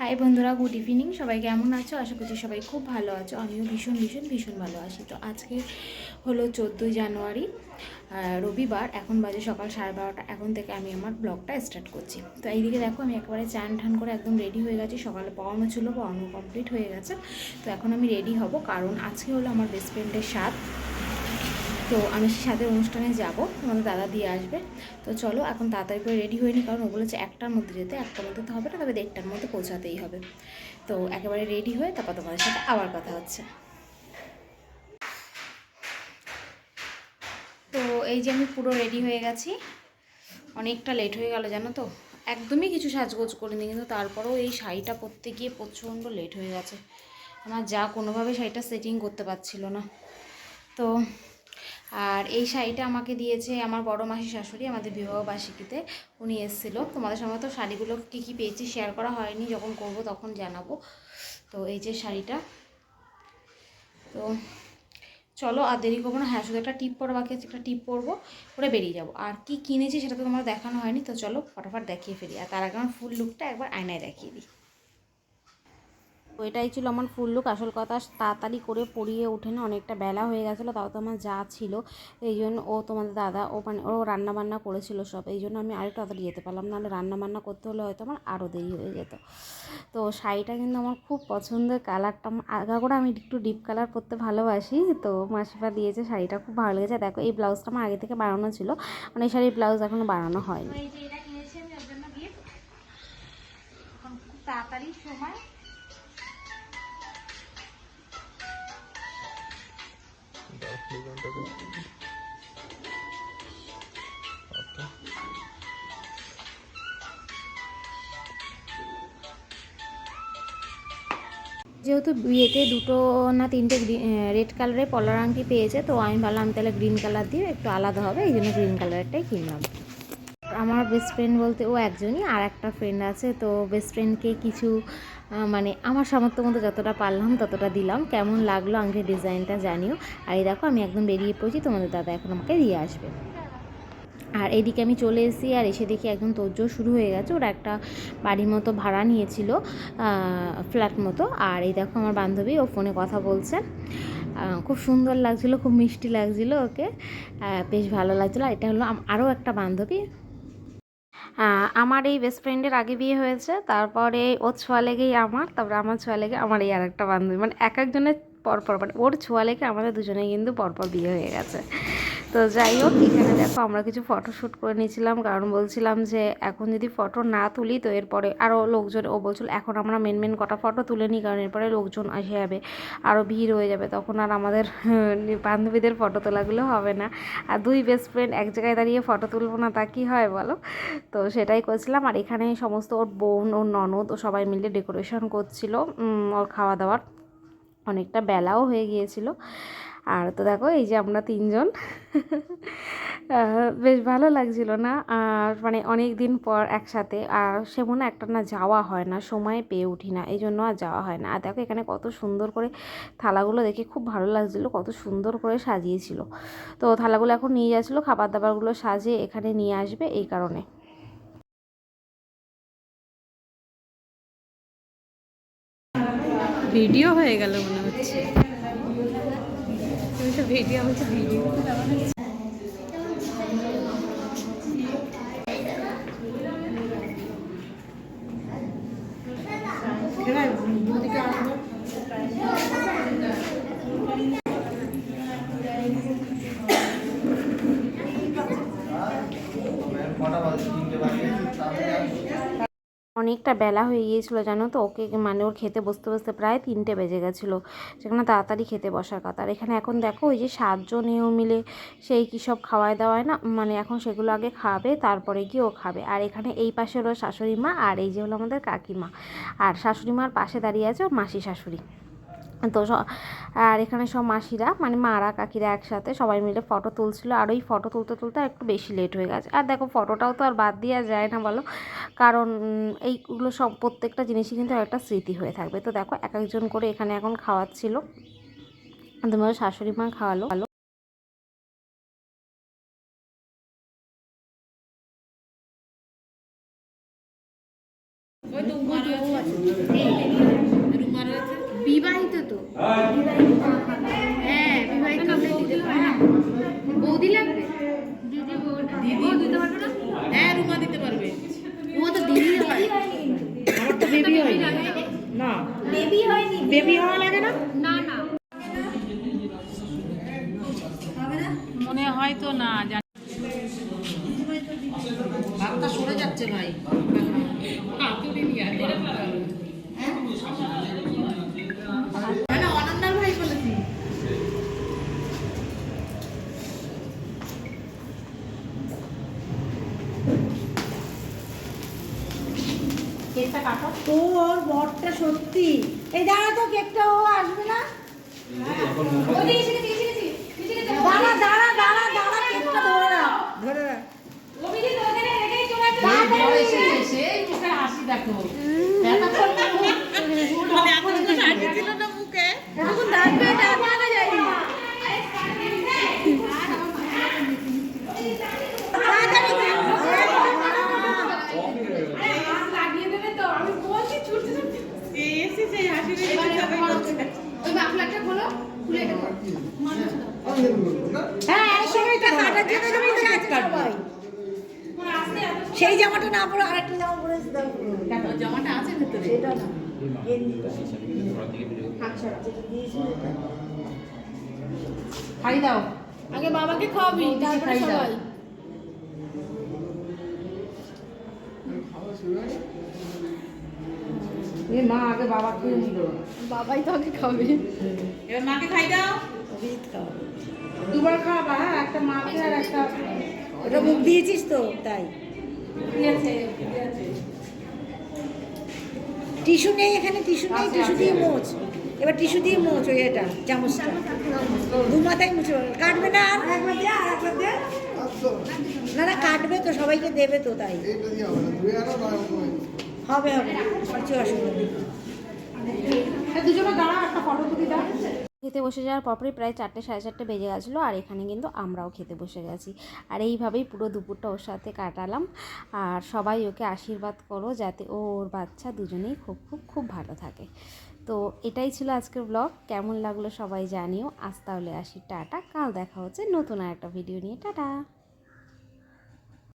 High বন্ধুরা, good evening. সবাই কেমন আছো? আশা করছি সবাই খুব ভালো আছো। আমিও ভীষণ ভীষণ ভীষণ ভালো আছি। তো আজকে হলো 14ই জানুয়ারি, রবিবার। এখন বাজে সকাল 12:30। এখন থেকে আমি আমার ব্লগটা স্টার্ট করছি। তো এইদিকে দেখো, আমি একেবারে চান ঠান করে একদম রেডি হয়ে গেছি। সকালে পড়ানো ছিল, পড়ানো কমপ্লিট হয়ে গেছে। তো এখন আমি রেডি হব, কারণ আজকে হলো আমার বেস্ট ফ্রেন্ডের সাথ। তো আমি সাথে অনুষ্ঠানে যাব, তোমাদের দাদা দিয়ে আসবে। তো চলো এখন তাড়াতাড়ি করে রেডি হয়ে নিই, কারণ ও বলেছে 1টার মধ্যে যেতে। 1টার মধ্যে তো হবে না, তবে 1:30টার মধ্যে পৌঁছাতেই হবে। তো একেবারে রেডি হয়ে তারপর তোমাদের সাথে আবার কথা হচ্ছে। তো এই যে আমি পুরো রেডি হয়ে গেছি। অনেকটা লেট হয়ে গেল জানো তো। একদমই কিছু সাজগোজ করিনি, কিন্তু তারপরেও এই শাড়িটা পরতে গিয়ে প্রচণ্ড লেট হয়ে গেছে। আমার যা কোনোভাবে শাড়িটা সেটিং করতে পারছিল না। তো আর এই শাড়িটা আমাকে দিয়েছে আমার বড় মাসি শাশুড়ি, আমাদের বিবাহবার্ষিকীতে উনি এসেছিলো। তোমাদের সঙ্গে তো শাড়িগুলো কী কী পেয়েছি শেয়ার করা হয়নি, যখন করব তখন জানাবো। তো এই যে শাড়িটা। তো চলো আর দেরি করবো না। হ্যাঁ, শুধু একটা টিপ পরা বাকি আছে, একটা টিপ পরবো, করে বেরিয়ে যাবো। আর কি কিনেছি সেটা তো তোমার দেখানো হয়নি। তো চলো ফটাফট দেখিয়ে ফেলি। আর তার আগে আমার ফুল লুকটা একবার আয়নায় দেখিয়ে দিই। তো এটাই ছিল আমার ফুল লুক। আসল কথা, তাড়াতাড়ি করে পরিয়ে ওঠে না, অনেকটা বেলা হয়ে গেছিলো। তাও তো আমার যা ছিল, এই জন্য ও তোমাদের দাদা ও রান্নাবান্না করেছিল সব, এই জন্য আমি আরেকটু তাড়াতাড়ি যেতে পারলাম। নাহলে রান্নাবান্না করতে হলে হয়তো আমার আরও দেরি হয়ে যেত। তো শাড়িটা কিন্তু আমার খুব পছন্দের, কালারটা আগাগোড়া আমি একটু ডিপ কালার পরতে ভালোবাসি। তো মাসিমা দিয়েছে, শাড়িটা খুব ভালো লেগেছে। দেখো, এই ব্লাউজটা আমার আগে থেকে বানানো ছিল, মানে এই শাড়ির ব্লাউজ এখনও বানানো হয়নি। খুব তাড়াতাড়ি সময়। যেহেতু বিয়েতে 2 না 3টে রেড কালারের পলার আংটি পেয়েছে, তো আমি ভাবলাম তাহলে গ্রিন কালার দিয়ে একটু আলাদা হবে, এই জন্য গ্রিন কালারটাই কিনলাম। আমার বেস্ট ফ্রেন্ড বলতে ও একজনই, আর একটা ফ্রেন্ড আছে। তো বেস্ট ফ্রেন্ডকে কিছু মানে আমার সামর্থ্য মতো যতটা পারলাম ততটা দিলাম। কেমন লাগলো আংটির ডিজাইনটা জানিও। আর এই দেখো, আমি একদম বেরিয়ে পড়েছি, তোমাদের দাদা এখন আমাকে দিয়ে আসবে। আর এইদিকে আমি চলে এসেছি, আর এসে দেখি একদম তোড়জোড় শুরু হয়ে গেছে। ওরা একটা বাড়ির মতো ভাড়া নিয়েছিল, ফ্ল্যাট মতো। আর এই দেখো আমার বান্ধবী, ও ফোনে কথা বলছে। খুব সুন্দর লাগছিলো, খুব মিষ্টি লাগছিলো ওকে, বেশ ভালো লাগছিলো। আর এটা হলো আরও একটা বান্ধবী। আমার এই বেস্ট ফ্রেন্ডের আগে বিয়ে হয়েছে, তারপরে ওর ছোঁয়া লেগেই আমার, তারপরে আমার ছোঁয়া লেগে আমার এই আর একটা বান্ধবী, মানে এক একজনের পরপর, মানে ওর ছোঁয়া লেগে আমাদের দুজনেই কিন্তু পরপর বিয়ে হয়ে গেছে। তো যাই হোক, এখানে দেখো আমরা কিছু ফটোশ্যুট করে নিয়েছিলাম, কারণ বলছিলাম যে এখন যদি ফটো না তুলি তো এরপরে আরও লোকজন, ও বলছিল এখন আমরা মেন কটা ফটো তুলে নিই, কারণ এরপরে লোকজন এসে যাবে, আরও ভিড় হয়ে যাবে, তখন আর আমাদের বান্ধবীদের ফটো তোলাগুলো হবে না। আর দুই বেস্ট ফ্রেন্ড এক জায়গায় দাঁড়িয়ে ফটো তুলবো না, তা কী হয় বলো। তো সেটাই করছিলাম। আর এখানে সমস্ত ওর বোন, ওর ননদ, ও সবাই মিলে ডেকোরেশন করছিল ওর খাওয়া দাওয়ার। অনেকটা বেলাও হয়ে গিয়েছিল। আর তো দেখো, এই যে আমরা 3জন, বেশ ভালো লাগছিল না? আর মানে অনেক দিন পর একসাথে, আর সেমন একটা না যাওয়া হয় না, সময় পেয়ে উঠি না, এই জন্য আর যাওয়া হয় না। আর দেখো এখানে কত সুন্দর করে থালাগুলো দেখে খুব ভালো লাগছিলো, কত সুন্দর করে সাজিয়েছিল। তো থালাগুলো এখন নিয়ে যাচ্ছিলো, খাবার দাবারগুলো সাজিয়ে এখানে নিয়ে আসবে, এই কারণে। ভিডিও হয়ে গেল মনে হচ্ছে। তুমি তো ভিডিও বলছো, ভিডিও অনেকটা বেলা হয়ে গিয়েছিলো জানো তো। ওকে মানে ওর খেতে বসতে বসতে প্রায় 3টে বেজে গেছিলো, সেখানে তাড়াতাড়ি খেতে বসার কথা। আর এখানে এখন দেখো, ওই যে 7জনেও মিলে সেই কী সব খাওয়ায় দাওয়ায় না, মানে এখন সেগুলো আগে খাবে, তারপরে গিয়ে ও খাবে। আর এখানে এই পাশে হলো শাশুড়ি মা, আর এই যে হলো আমাদের কাকিমা। আর শাশুড়ি মার পাশে দাঁড়িয়ে আছে ওর মাসি শাশুড়ি। তো আর এখানে সব মাসিরা, মানে মারা কাকিরা একসাথে সবাই মিলে ফটো তুলছিল। আর ওই ফটো তুলতে তুলতে একটু বেশি লেট হয়ে গেছে। আর দেখো, ফটোটাও তো আর বাদ দেওয়া যায় না বলো, কারণ এইগুলো সব প্রত্যেকটা জিনিসই কিন্তু একটা স্মৃতি হয়ে থাকবে। তো দেখো, এক একজন করে এখানে এখন খাওয়াচ্ছিল, তোমার শাশুড়ি মা খাওয়ালো। বিবাহিত তো হ্যাঁ বিবাহিত হলে দিতে পারে না বৌদি লাগবে দিদি দিতে পারবে না? হ্যাঁ রুমা দিতে পারবে। ও তো দিদি হয় আমার তো বেবি হয়নি। না বেবি হয়নি বেবি হওয়া লাগে না? না না মনে হয় তো না জানি। হাতটা সরে যাচ্ছে ভাই। অনন্যার ভাই বলেছি। কেকটা কাটো তোর বরটা সত্যি এই দাঁড়া তো কেকটা ও আসবে না দাঁড়া দাঁড়া দাঁড়া দাঁড়া কেকটা ধরে রাখ ধরে রাখ সেই মুখে হাসি দেখো। হাসি ছিল না মুখে। এখন ডাকবে ডাকা যায়নি এসে সেই হাসির ওই মাফলারটা খোলো খুলে দেবো হ্যাঁ একসঙ্গে এটা কাটার জন্য তুমি তো আছে সবাই সেই জামাটা না পরে আরেকটা জামা পরেছে দাও জামাটা আছে ভেতরে। সেটা না গেঞ্জিটা আচ্ছা যেটা দিয়েছিল খাই দাও। আগে বাবাকে খাওয়াবি তারপরে খাই দাও। সবাই এ মা আগে বাবাকে নিল। বাবাই তো আগে খাবে এবার মাকে খাই দাও। অভিজিৎ খাওয়াবে দুবার খাওয়াবা হ্যাঁ একটা মাকে আর একটা ওটা মুখ দিয়েছিস তো তাই টিস্যু নেই এখানে টিস্যু নেই টিস্যু দিয়ে মোচ এবার টিস্যু দিয়ে মোচ ওই এটা চামচটা দু মাথায় মুছে কাটবে না আর একবার দে আর একবার দে না না কাটবে তো সবাইকে দেবে তো তাই হবে হবে কিছু অসুবিধা নেই দুজনে দাঁড়া একটা ফটো তুলি দাও। খেতে বসে যাওয়ার পরপরই প্রায় 4টে 4:30 বেজে গেছিলো আর এখানে কিন্তু আমরাও খেতে বসে গেছি আর এইভাবেই পুরো দুপুরটা ওর সাথে কাটালাম আর সবাই ওকে আশীর্বাদ করো যাতে ও ওর বাচ্চা দুজনেই খুব খুব খুব ভালো থাকে। তো এটাই ছিল আজকের ব্লগ, কেমন লাগলো সবাই জানিও। আজ তাহলে আসি, টাটা, কাল দেখা হচ্ছে নতুন আর একটা ভিডিও নিয়ে, টাটা।